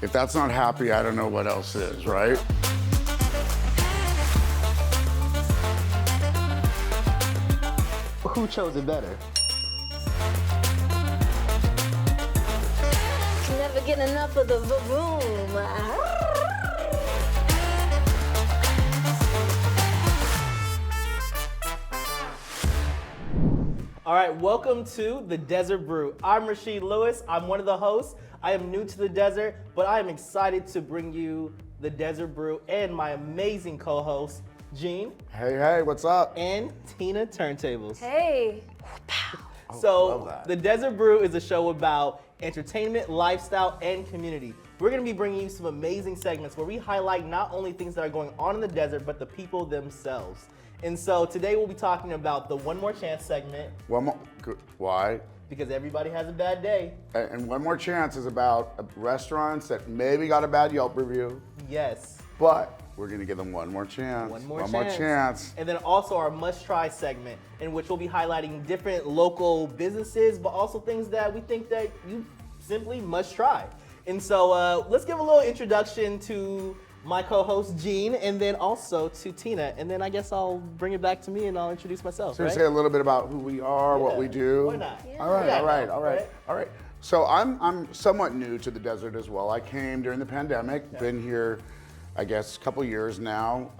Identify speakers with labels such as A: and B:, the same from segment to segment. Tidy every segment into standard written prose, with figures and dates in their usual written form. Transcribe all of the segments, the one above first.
A: If that's not happy, I don't know what else is, right?
B: Who chose it better?
C: Can never get enough of the boom.
D: All right, welcome to the Desert Brew. I'm Rasheed Lewis. I'm one of the hosts. I am new to the desert, but I am excited to bring you the Desert Brew and my amazing co-host, Gene.
A: Hey, what's up?
D: And Tina Turntables.
C: Hey.
A: love
D: So,
A: that.
D: the Desert Brew is a show about entertainment, lifestyle, and community. We're gonna be bringing you some amazing segments where we highlight not only things that are going on in the desert, but the people themselves. And so today we'll be talking about the One More Chance segment.
A: Why?
D: Because everybody has a bad day.
A: And One More Chance is about restaurants that maybe got a bad Yelp review,
D: Yes.
A: but we're gonna give them one more chance.
D: One more
A: chance.
D: And then also our must try segment, in which we'll be highlighting different local businesses, but also things that we think that you simply must try. And so let's give a little introduction to my co-host Gene, and then also to Tina, and then I guess I'll bring it back to me and I'll introduce myself.
A: So
D: right?
A: say a little bit about who we are, what we do.
D: Why not?
C: Yeah.
A: All right. So I'm somewhat new to the desert as well. I came during the pandemic, been here, I guess, a couple years now.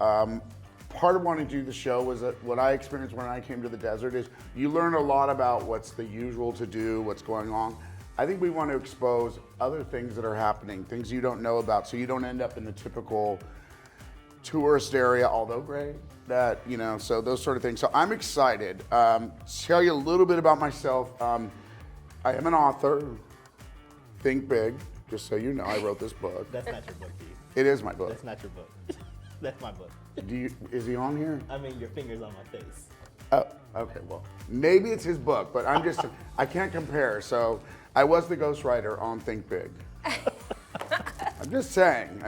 A: Part of wanting to do the show was that what I experienced when I came to the desert is you learn a lot about what's the usual to do, what's going on. I think we want to expose other things that are happening, things you don't know about, so you don't end up in the typical tourist area, although great, so those sort of things. So I'm excited. Tell you a little bit about myself. I am an author. Think big, just so you know, I wrote this book.
D: That's not your book, Steve.
A: It is my book.
D: That's not your book. That's my book.
A: Is he on here?
D: I mean, your finger's on my face.
A: Oh, okay, well, maybe it's his book, but I can't compare. So I was the ghostwriter on Think Big. I'm just saying.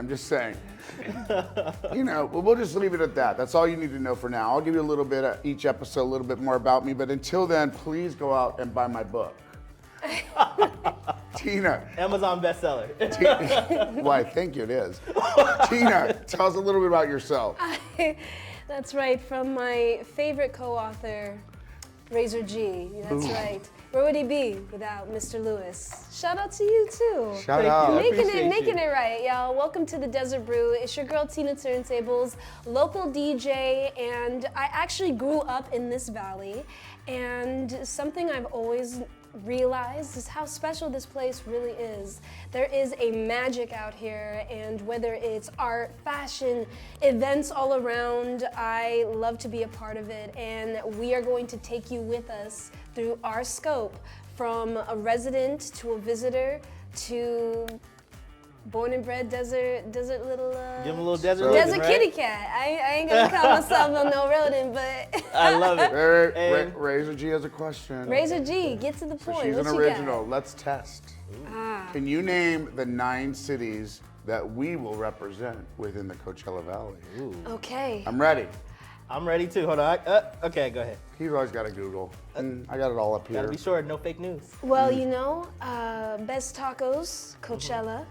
A: We'll just leave it at that. That's all you need to know for now. I'll give you a little bit each episode, a little bit more about me, but until then, please go out and buy my book. Tina.
D: Amazon bestseller.
A: Well, I think it is. Tina, tell us a little bit about yourself.
C: That's right, from my favorite co-author, Razor G. That's right. Where would he be without Mr. Lewis? Shout out to you too.
A: Shout out.
C: Making it right, y'all. Welcome to the Desert Brew. It's your girl Tina Turntables, local DJ, and I actually grew up in this valley. And something I've always realized is how special this place really is. There is a magic out here, and whether it's art, fashion, events all around, I love to be a part of it, and we are going to take you with us through our scope, from a resident to a visitor to born and bred desert little
D: Give him a little desert
C: desert
D: right?
C: kitty cat. I ain't gonna call myself no rodent, but
D: I love it.
A: Razor G has a question.
C: Razor G, get to the point.
A: She's
C: What
A: an
C: you
A: original.
C: got?
A: Let's test. Can you name the 9 cities that we will represent within the Coachella Valley?
C: Okay.
A: I'm ready.
D: I'm ready too. Hold on. Okay, go ahead.
A: He's always got to Google. I got it all up here.
D: Gotta be sure, no fake news.
C: Well, best tacos, Coachella,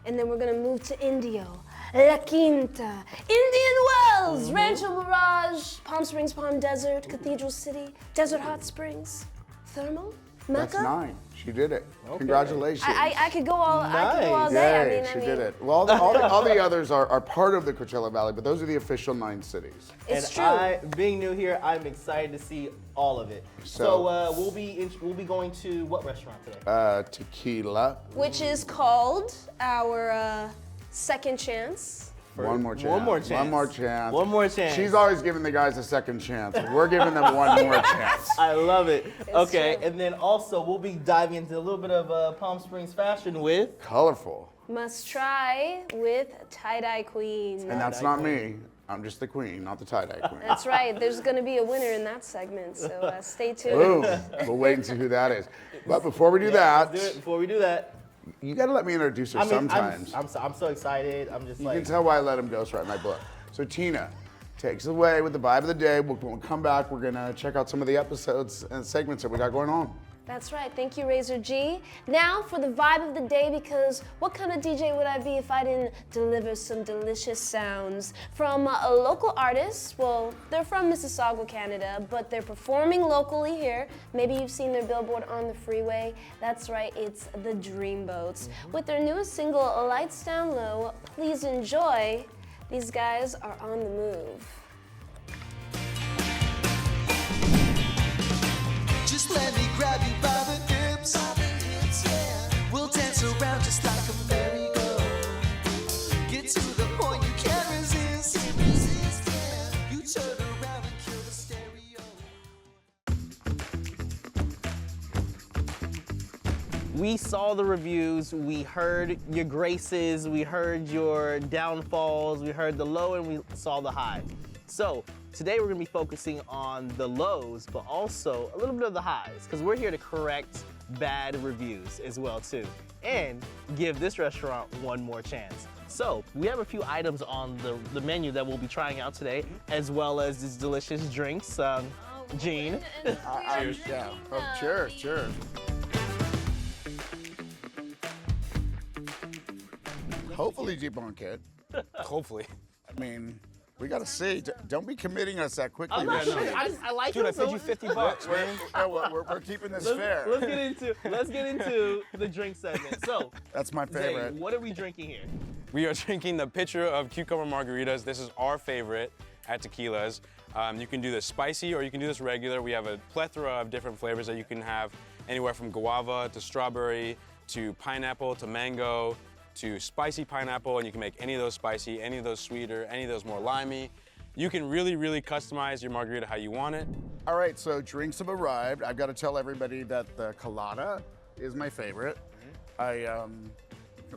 C: and then we're gonna move to Indio, La Quinta, Indian Wells, Rancho Mirage, Palm Springs, Palm Desert, Cathedral City, Desert Hot Springs, Thermal, Mecca.
A: That's 9. She did it.
D: Okay.
A: Congratulations.
C: I could go all
D: Nice.
C: day.
A: Yay, she did it. Well, all the others are part of the Coachella Valley, but those are the official 9 cities.
C: It's
D: And
C: true.
D: being new here, I'm excited to see all of it. So we'll be going to what restaurant today?
A: Tequila.
C: Which is called our second chance.
A: One more chance.
D: One more chance.
A: One more chance.
D: One more chance.
A: She's always giving the guys a second chance. We're giving them one more chance.
D: I love it. Okay,
C: true.
D: and then also we'll be diving into a little bit of Palm Springs fashion with.
A: Colorful.
C: Must try with Tye Dye Queen.
A: And that's not me. I'm just the queen, not the tie-dye queen.
C: That's right. There's going to be a winner in that segment, so stay tuned.
A: Boom. We'll wait and see who that is. But before we do that,
D: Let's do it. Before we do that,
A: you got to let me introduce her sometimes.
D: I'm so excited. I'm just
A: You
D: like.
A: can tell why I let him ghostwrite my book. So Tina takes it away with the vibe of the day. We'll come back. We're going to check out some of the episodes and segments that we got going on.
C: That's right. Thank you, Razor G. Now for the vibe of the day, because what kind of DJ would I be if I didn't deliver some delicious sounds from a local artist? Well, they're from Mississauga, Canada, but they're performing locally here. Maybe you've seen their billboard on the freeway. That's right, it's the Dreamboats. With their newest single, Lights Down Low, please enjoy. These guys are on the move.
B: Just let me grab you by the hips. Yeah. We'll dance around just like a merry-go. Get to the point you can't resist. Yeah. You turn around and kill the stereo.
D: We saw the reviews, we heard your graces, we heard your downfalls, we heard the low, and we saw the high. So today we're gonna be focusing on the lows, but also a little bit of the highs, because we're here to correct bad reviews as well too, and give this restaurant one more chance. So we have a few items on the menu that we'll be trying out today, as well as these delicious drinks. Jean.
A: Cheers. Yeah. Oh, cheers, cheers. Hopefully debunk it.
E: Hopefully.
A: I mean, we gotta see. Don't be committing us that quickly.
D: I'm not
A: man.
D: sure. I like
E: Dude,
D: it.
E: I paid you $50, man.
A: We're keeping this
D: Let's,
A: fair.
D: let's get into the drink segment. So,
A: That's my
D: Zay,
A: favorite.
D: what are we drinking here?
E: We are drinking the pitcher of cucumber margaritas. This is our favorite at TQLAS. You can do this spicy or you can do this regular. We have a plethora of different flavors that you can have, anywhere from guava to strawberry to pineapple to mango to spicy pineapple, and you can make any of those spicy, any of those sweeter, any of those more limey. You can really, really customize your margarita how you want it.
A: All right, so drinks have arrived. I've got to tell everybody that the colada is my favorite. It's a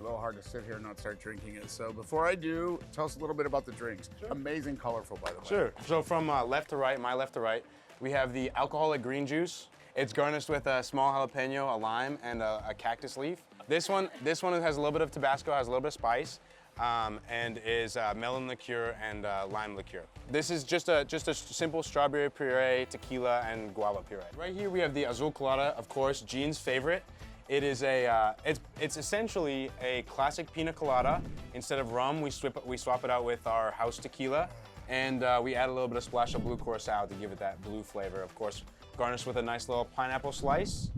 A: little hard to sit here and not start drinking it. So before I do, tell us a little bit about the drinks. Amazing, colorful, by the way.
E: Sure. So from left to right, my left to right, we have the alcoholic green juice. It's garnished with a small jalapeno, a lime, and a cactus leaf. This one has a little bit of Tabasco, has a little bit of spice, and is melon liqueur and lime liqueur. This is just a simple strawberry puree, tequila, and guava puree. Right here we have the Azul Colada, of course, Jean's favorite. It is it's essentially a classic pina colada. Instead of rum, we swap it out with our house tequila, and we add a little bit of splash of blue curacao to give it that blue flavor. Of course, garnished with a nice little pineapple slice.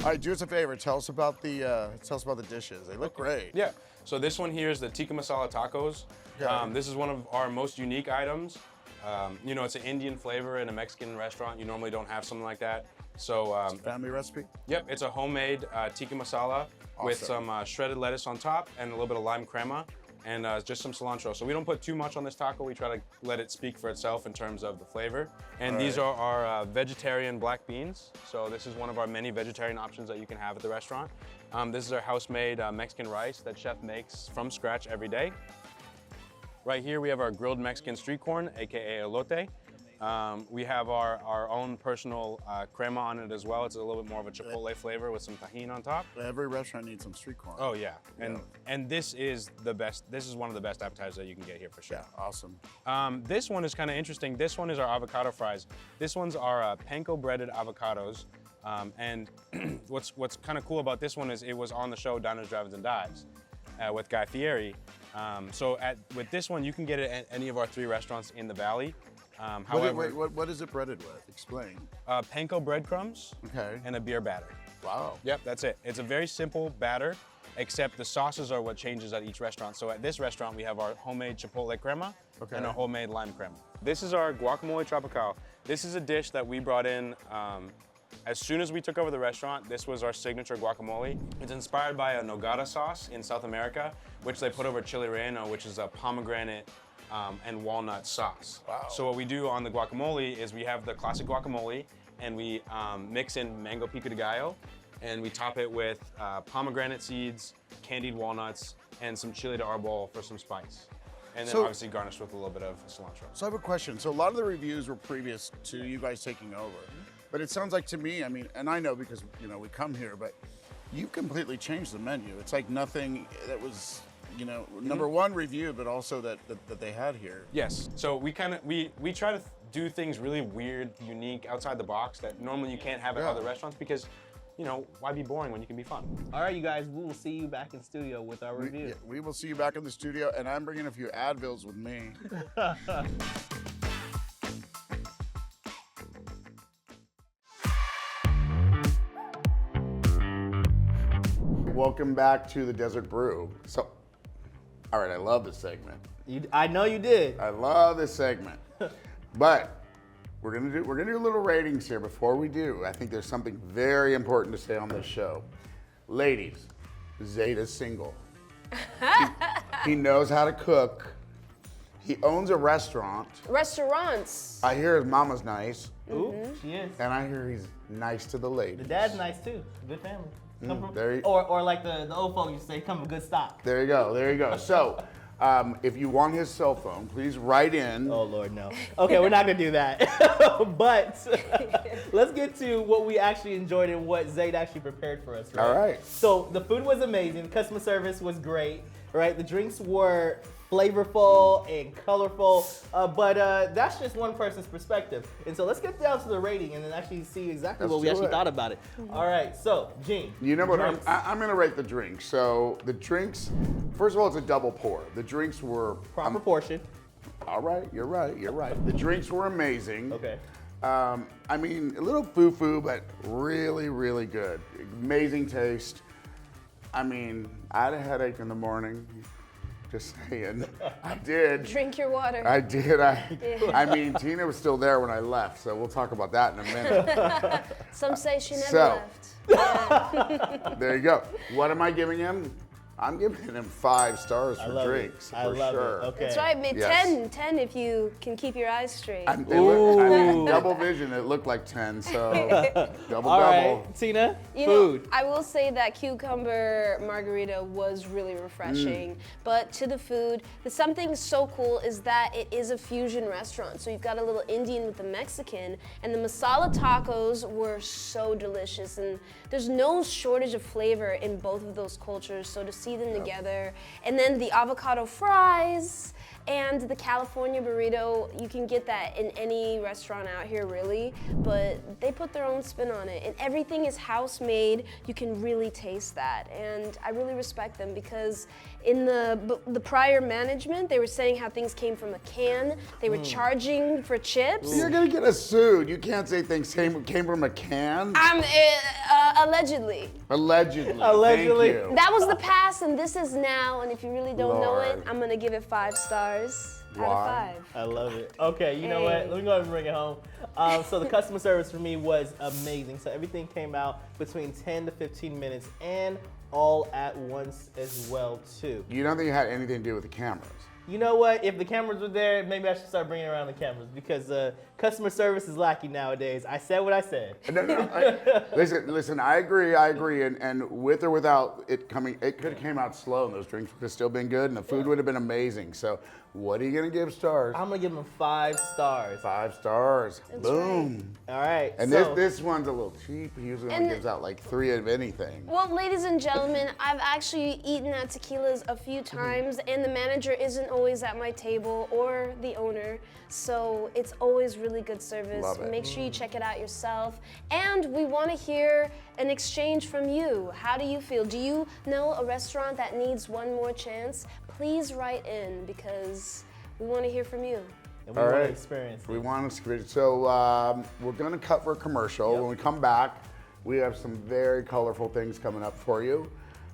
A: All right, do us a favor. Tell us about the dishes. They look great.
E: Yeah. So this one here is the tikka masala tacos.
A: Okay.
E: This is one of our most unique items. You know, it's an Indian flavor in a Mexican restaurant. You normally don't have something like that. So,
A: Family recipe?
E: yep, it's a homemade tikka masala with
A: Awesome.
E: some shredded lettuce on top and a little bit of lime crema and just some cilantro. So we don't put too much on this taco. We try to let it speak for itself in terms of the flavor. And these are our vegetarian black beans. So this is one of our many vegetarian options that you can have at the restaurant. This is our house-made Mexican rice that chef makes from scratch every day. Right here we have our grilled Mexican street corn, AKA elote. We have our own personal crema on it as well. It's a little bit more of a chipotle flavor with some tahini on top.
A: Every restaurant needs some street corn.
E: Oh yeah, and this is the best. This is one of the best appetizers that you can get here for sure.
A: Yeah, awesome.
E: This one is kind of interesting. This one is our avocado fries. This one's our panko breaded avocados. And what's kind of cool about this one is it was on the show Diners, Drive-Ins, and Dives with Guy Fieri. With this one, you can get it at any of our 3 restaurants in the Valley. However,
A: What is it breaded with? Explain.
E: panko breadcrumbs
A: Okay.
E: and a beer batter.
A: Wow.
E: Yep, that's it. It's a very simple batter, except the sauces are what changes at each restaurant. So at this restaurant, we have our homemade chipotle crema and our homemade lime crema. This is our guacamole tropical. This is a dish that we brought in as soon as we took over the restaurant. This was our signature guacamole. It's inspired by a nogada sauce in South America, which they put over chile relleno, which is a pomegranate and walnut sauce.
A: Wow.
E: So what we do on the guacamole is we have the classic guacamole, and we mix in mango pico de gallo, and we top it with pomegranate seeds, candied walnuts, and some chile de arbol for some spice. And then
A: So-
E: obviously garnished with a little bit of cilantro.
A: So I have a question. So a lot of the reviews were previous to you guys taking over, but it sounds like to me, I mean, and I know because we come here, but you completely changed the menu. It's like nothing that was number one review, but also that they had here.
E: Yes. So we try to do things really weird, unique, outside the box that normally you can't have at other restaurants because, you know, why be boring when you can be fun?
D: All right, you guys, we will see you back in studio with our review.
A: We will see you back in the studio, and I'm bringing a few Advils with me. Welcome back to the Desert Brew. So, all right, I love this segment.
D: I know you did.
A: I love this segment, but we're gonna do a little ratings here. Before we do, I think there's something very important to say on this show. Ladies, Zeta's single. He knows how to cook. He owns a restaurant.
C: Restaurants.
A: I hear his mama's nice,
D: Ooh, she is.
A: and I hear he's nice to the ladies.
D: The dad's nice too. Good family. Come from,
A: there you-
D: or like the old folks used to say, come from good stock.
A: There you go. There you go. So, if you want his cell phone, please write in.
D: Oh Lord, no. Okay, we're not gonna do that. But let's get to what we actually enjoyed and what Zayd actually prepared for us. Right?
A: All right.
D: So the food was amazing. The customer service was great. Right. The drinks were flavorful and colorful, but that's just one person's perspective. And so let's get down to the rating and then actually see exactly
A: Let's
D: what we
A: do
D: actually
A: it.
D: thought about it. All right. So Gene.
A: You know what?
D: drinks.
A: I'm going to rate the drinks. So the drinks, first of all, it's a double pour. The drinks were
D: Proper portion.
A: all right. You're right. You're right. The drinks were amazing.
D: Okay.
A: I mean, a little foo-foo, but really, really good. Amazing taste. I mean, I had a headache in the morning. Just saying. I did.
C: Drink your water.
A: I did. I mean, Tina was still there when I left, so we'll talk about that in a minute.
C: Some say she never
A: So-
C: left.
A: There you go. What am I giving him? I'm giving him 5 stars for
D: love
A: drinks,
D: it. I
A: for
D: love
A: sure.
D: it. Okay.
C: That's right,
A: Yes.
C: 10 if you can keep your eyes straight.
A: I mean, double vision, it looked like 10, so double.
D: All right, Tina.
C: You
D: Food.
C: know, I will say that cucumber margarita was really refreshing. But to the food, something so cool is that it is a fusion restaurant. So you've got a little Indian with the Mexican, and the masala tacos were so delicious. And there's no shortage of flavor in both of those cultures. So to see them together, and then the avocado fries. And the California burrito, you can get that in any restaurant out here, really, but they put their own spin on it. And everything is house made. You can really taste that. And I really respect them because in the prior management, they were saying how things came from a can. They were charging for chips.
A: You're gonna get us sued. You can't say things came from a can.
C: Allegedly.
A: Allegedly.
D: Allegedly.
A: Thank you.
C: That was the past, and this is now. And if you really don't know it,
A: Lord.
C: I'm gonna give it 5 stars out
A: Why?
C: of 5.
D: I love it. Okay, you know what?
C: Hey.
D: Let me go ahead and bring it home. So the customer service for me was amazing. So everything came out between 10 to 15 minutes and all at once as well, too.
A: You don't think it had anything to do with the cameras?
D: You know what? If the cameras were there, maybe I should start bringing around the cameras because customer service is lacking nowadays. I said what I said.
A: No. Listen. I agree. And with or without it coming, it could have came out slow, and those drinks would have still been good, and the food would have been amazing. So, what are you gonna give stars?
D: I'm gonna give them 5 stars.
A: 5 stars.
C: That's
A: Boom.
D: All right.
A: And
D: so,
A: this one's a little cheap. He usually only
C: And-
A: gives out like 3 of anything.
C: Well, ladies and gentlemen, I've actually eaten at Tequila's a few
A: Mm-hmm.
C: times, and the manager isn't always at my table or the owner, so it's always really good service.
A: Love it.
C: Make sure you check it out yourself. And we want to hear an exchange from you. How do you feel? Do you know a restaurant that needs one more chance? Please write in because we want to hear from you.
D: and we
A: All
D: want to
A: right.
D: experience it.
A: We want to. So we're gonna cut for a commercial.
D: Yep.
A: When we come back, we have some very colorful things coming up for you.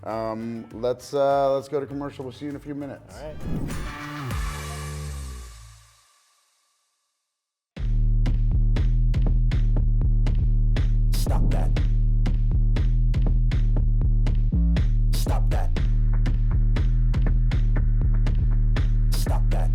A: Let's go to commercial. We'll see you in a few minutes.
D: All right.
B: Stop that. Stop that. Stop that.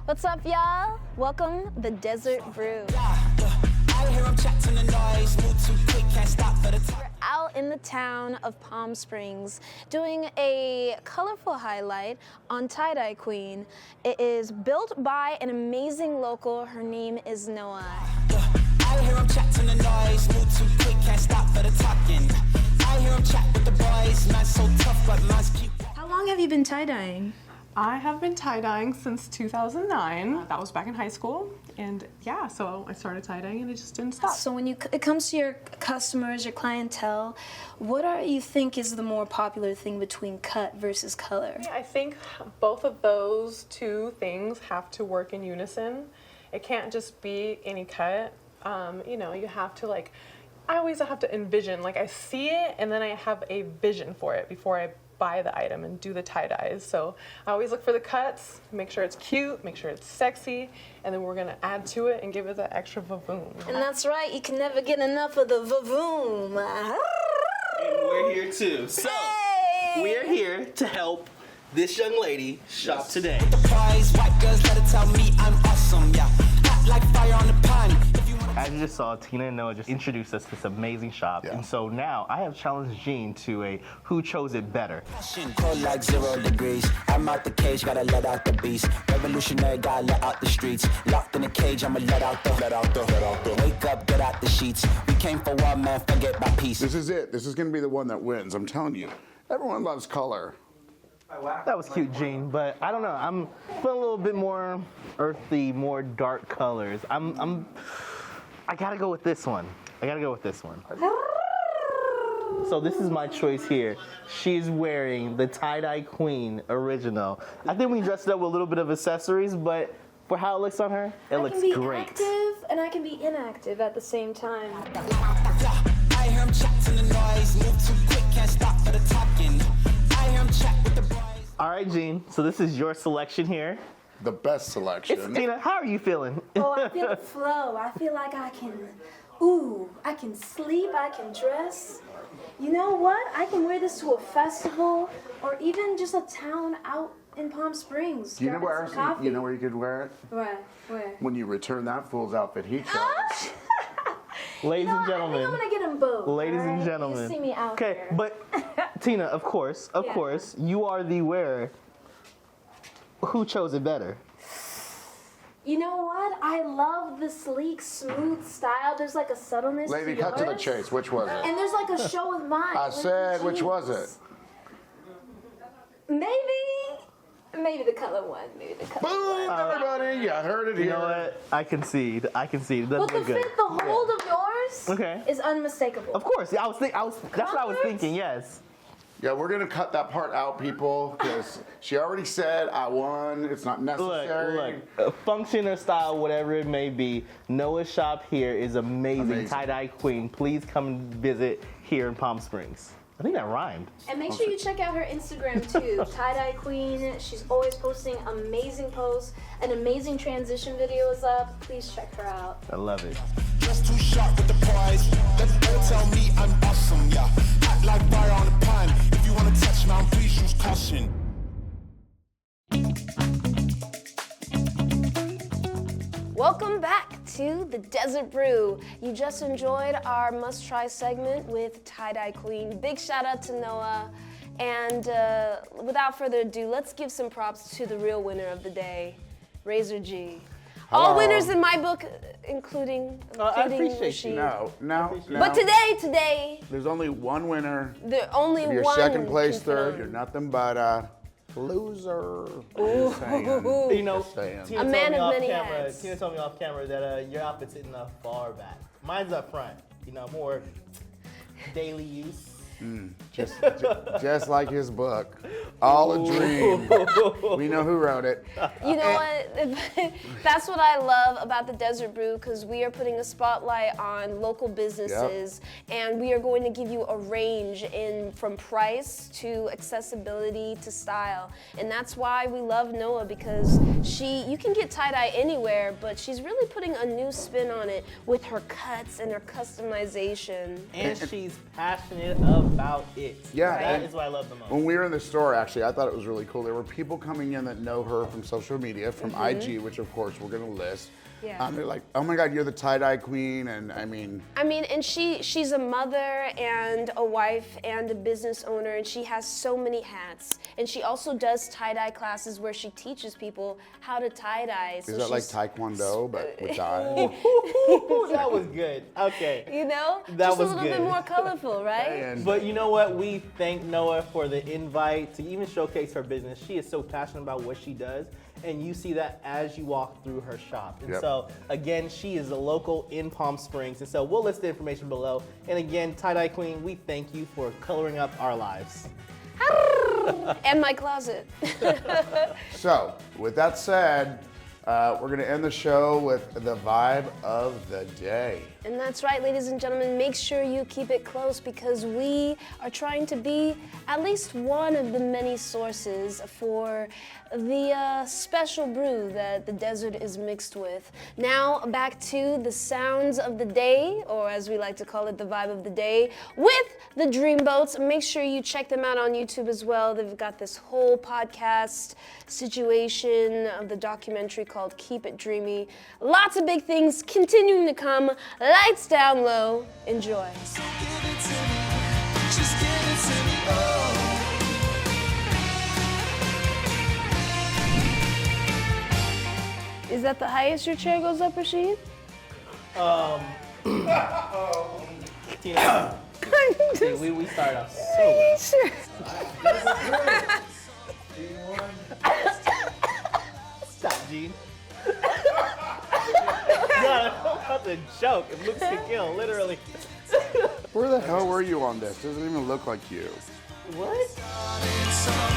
C: What's up, y'all? Welcome the Desert Brew.
B: I hear 'em chat to the noise, move too quick, can't stop for the time.
C: Out in the town of Palm Springs doing a colorful highlight on Tye Dye Queen. It is built by an amazing local. Her name is Noah.
B: I hear 'em chat to the noise, move too quick, can't stop for the talking. I hear 'em chat with the boys, man so tough, but man's cute.
C: How long have you been tie-dyeing?
F: I have been tie-dyeing since 2009. That was back in high school. And yeah, so I started tie-dyeing and it just didn't stop.
G: So when it comes to your customers, your clientele, what you think is the more popular thing between cut versus color?
F: I think both of those two things have to work in unison. It can't just be any cut. You know, you have to I always have to envision, I see it and then I have a vision for it before I buy the item and do the tie-dyes. So I always look for the cuts, make sure it's cute, make sure it's sexy, and then we're gonna add to it and give it that extra vavoom.
G: And that's right, you can never get enough of the vavoom.
D: And we're here too. So, we're here to help this young lady shop today.
B: Prize, white girls, let her tell me I'm awesome, yeah. Hot like fire on the pan.
D: As you just saw, Tina and Noah just introduced us to this amazing shop.
A: Yeah.
D: And so now I have challenged Jean to a Who Chose It Better.
B: Cold like 0 degrees. I'm out the cage, gotta let out the beast. Revolutionary, gotta let out the streets. Locked in a cage, I'ma let out the. Wake up, get out the sheets. We came for one man, forget my peace.
A: This is it. This is going to be the one that wins. I'm telling you. Everyone loves color.
D: That was cute, Jean, but I don't know. I'm feeling a little bit more earthy, more dark colors. I gotta go with this one. So this is my choice here. She's wearing the Tye Dye Queen original. I think we dressed it up with a little bit of accessories, but for how it looks on her, it looks great.
G: I can be active and I can be inactive at the same time.
B: I hear him chatting the noise. Move too quick, can't stop for the talking. I hear him chat with the boys.
D: All right, Jean, so this is your selection here.
A: The best selection.
D: Tina, how are you feeling?
G: Oh, I feel the flow. I feel like I can sleep, I can dress. You know what? I can wear this to a festival or even just a town out in Palm Springs.
A: You know where? You know where you could wear it?
G: Where?
A: When you return that fool's outfit he chose.
D: Ladies and
G: I
D: gentlemen.
G: think I'm gonna get them both.
D: Ladies and
G: alright?
D: gentlemen.
G: You see me out
D: Okay,
G: there.
D: but Tina, of course, you are the wearer. Who chose it better?
G: You know what? I love the sleek, smooth style. There's like a subtleness
A: Lady,
G: to
A: cut to the
G: yours.
A: chase. Which was it?
G: And there's like a show with mine.
A: I
G: with
A: said,
G: the
A: which was
G: jeans.
A: it?
G: Maybe the color one. Maybe the color
A: Boom,
G: one.
A: everybody. You heard it
D: You
A: here.
D: know what? I concede. It doesn't
G: But the
D: look good.
G: fit, the hold of yours
D: Okay.
G: is unmistakable.
D: Of course. That's what I was thinking, yes.
A: Yeah, we're going to cut that part out, people, because she already said I won. It's not necessary.
D: Look, function or style, whatever it may be, Noah's shop here is amazing. Tye Dye Queen. Please come and visit here in Palm Springs. I think that rhymed.
G: And make sure you check out her Instagram too, Tye Dye Queen. She's always posting amazing posts and amazing transition videos up. Please check her out.
D: I love it.
B: Just too sharp with the prize. Let them tell me I'm awesome, yeah. Hot like fire on the pan. If you wanna touch me, please use caution.
C: Welcome back to the Desert Brew. You just enjoyed our must-try segment with Tye Dye Queen. Big shout out to Noah. And without further ado, let's give some props to the real winner of the day, Razor G. All
A: Hello.
C: winners in my book, including
D: I appreciate
C: Rashid.
D: you.
A: No.
C: But today,
A: There's only one winner.
C: the only
A: If you're
C: one
A: second place,
C: can
A: third,
C: fit
A: you're
C: on.
A: nothing but a loser. Just saying.
D: You know,
A: Just saying.
D: Tina
C: A
D: told
C: man
D: me
C: of
D: off
C: many
D: camera,
C: hats.
D: Tina told me off camera that your outfit's in the far back. Mine's up front. You know, more daily use.
A: Just like his book. All a dream. We know who wrote it.
C: You know what? That's what I love about the Desert Brew, because we are putting a spotlight on local businesses, and we are going to give you a range from price to accessibility to style. And that's why we love Noah, because you can get tie-dye anywhere, but she's really putting a new spin on it with her cuts and her customization.
D: And she's passionate about it.
A: Yeah,
D: That
A: and
D: is what I love the most.
A: When we were in the store, actually, I thought it was really cool. There were people coming in that know her from social media, from IG, which of course we're going to list.
C: Yeah.
A: They're like, oh my God, you're the Tye Dye Queen, and I mean,
C: And she's a mother and a wife and a business owner, and she has so many hats. And she also does tie-dye classes where she teaches people how to tie-dye.
A: is that like Taekwondo, but with dye?
D: That was good. Okay.
C: You know?
D: That
C: Just
D: was
C: a little bit
D: good.
C: more colorful, right?
A: And
D: But you know what? We thank Noah for the invite to even showcase her business. She is so passionate about what she does, and you see that as you walk through her shop. And
A: Yep.
D: so, again, she is a local in Palm Springs, and so we'll list the information below. And again, Tye Dye Queen, we thank you for coloring up our lives.
C: And my closet.
A: So, with that said, we're going to end the show with the vibe of the day.
C: And that's right, ladies and gentlemen, make sure you keep it close because we are trying to be at least one of the many sources for the special brew that the desert is mixed with. Now, back to the sounds of the day, or as we like to call it, the vibe of the day, with the Dreamboats. Make sure you check them out on YouTube as well. They've got this whole podcast situation of the documentary called Keep It Dreamy. Lots of big things continuing to come. Lights down low. Enjoy.
B: So give it to me, just give it to me, oh.
C: Is that the highest your chair goes up, Rashid?
D: Tina, see, we start off so well.
C: Sure.
D: Stop, Gene. No, I'm about to joke. It looks to kill, literally.
A: Where the hell were you on this? Doesn't even look like you.
D: What?
B: It's all